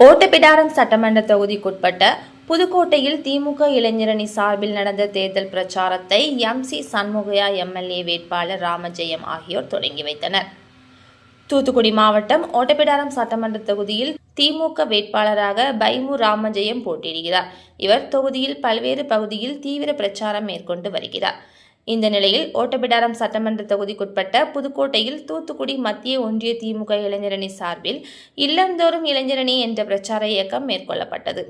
ஓட்டப்பிடாரம் சட்டமன்ற தொகுதிக்குட்பட்ட புதுக்கோட்டையில் திமுக இளைஞரணி சார்பில் நடந்த தேர்தல் பிரச்சாரத்தை எம்.சி. சண்முகையா எம்எல்ஏ வேட்பாளர் ராமஜெயம் ஆகியோர் தொடங்கி வைத்தனர். தூத்துக்குடி மாவட்டம் ஓட்டப்பிடாரம் சட்டமன்ற தொகுதியில் திமுக வேட்பாளராக பைமு ராமஜெயம் போட்டியிடுகிறார். இவர் தொகுதியில் பல்வேறு பகுதியில் தீவிர பிரச்சாரம் மேற்கொண்டு வருகிறார். இந்த நிலையில் ஓட்டப்பிடாரம் சட்டமன்ற தொகுதிக்குட்பட்ட புதுக்கோட்டையில் தூத்துக்குடி மத்திய ஒன்றிய திமுக இளைஞரணி சார்பில் இல்லந்தோறும் இளைஞரணி என்ற பிரச்சார இயக்கம் மேற்கொள்ளப்பட்டது.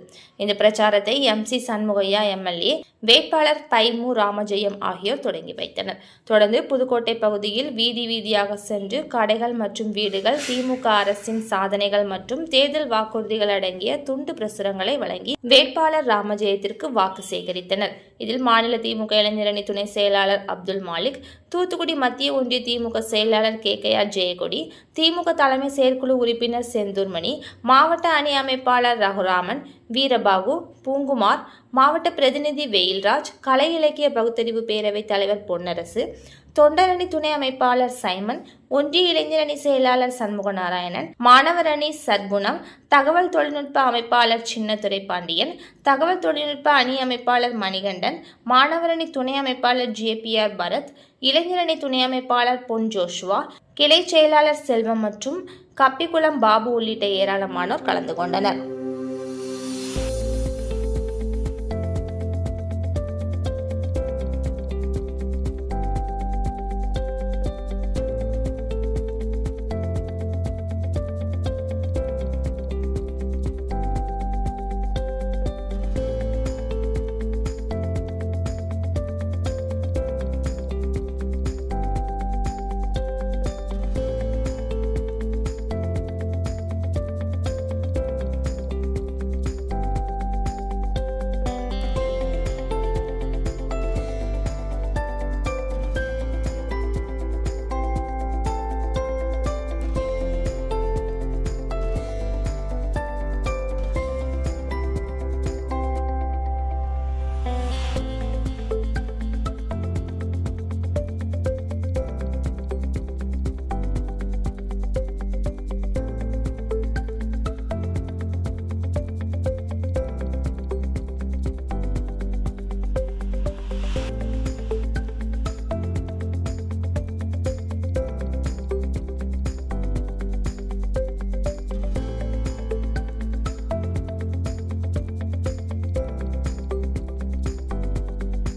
இந்த பிரச்சாரத்தை எம்.சி. சண்முகையா எம்எல்ஏ வேட்பாளர் பைமு ராமஜெயம் ஆகியோர் தொடங்கி வைத்தனர். தொடர்ந்து புதுக்கோட்டை பகுதியில் வீதி வீதியாக சென்று கடைகள் மற்றும் வீடுகள் திமுக அரசின் சாதனைகள் மற்றும் தேர்தல் வாக்குறுதிகள் அடங்கிய துண்டு பிரசுரங்களை வழங்கி வேட்பாளர் ராமஜெயத்திற்கு வாக்கு சேகரித்தனர். இதில் மாநில திமுக இளைஞரணி துணை செயலாளர் அப்துல் மாலிக், தூத்துக்குடி மத்திய ஒன்றிய திமுக செயலாளர் கே.கே.ஆர். ஜெயக்கொடி, திமுக தலைமை செயற்குழு உறுப்பினர் செந்தூர்மணி, மாவட்ட அணி அமைப்பாளர் ரகுராமன், வீரபாகு, பூங்குமார், மாவட்ட பிரதிநிதி வெயில்ராஜ், கலை இலக்கிய பகுத்தறிவு பேரவை தலைவர் பொன்னரசு, தொண்டரணி துணை அமைப்பாளர் சைமன், ஒன்றிய இளைஞரணி செயலாளர் சண்முகநாராயணன், மாணவர் அணி சத்குணம், தகவல் தொழில்நுட்ப அமைப்பாளர் சின்னத்துரை பாண்டியன், தகவல் தொழில்நுட்ப அணி அமைப்பாளர் மணிகண்டன், மாணவர் அணி துணை அமைப்பாளர் ஜே.பி.ஆர். பரத், இளைஞரணி துணை அமைப்பாளர் பொன் ஜோஷுவா, கிளை செயலாளர் செல்வம் மற்றும் கப்பிக்குளம் பாபு உள்ளிட்ட ஏராளமானோர் கலந்து கொண்டனர்.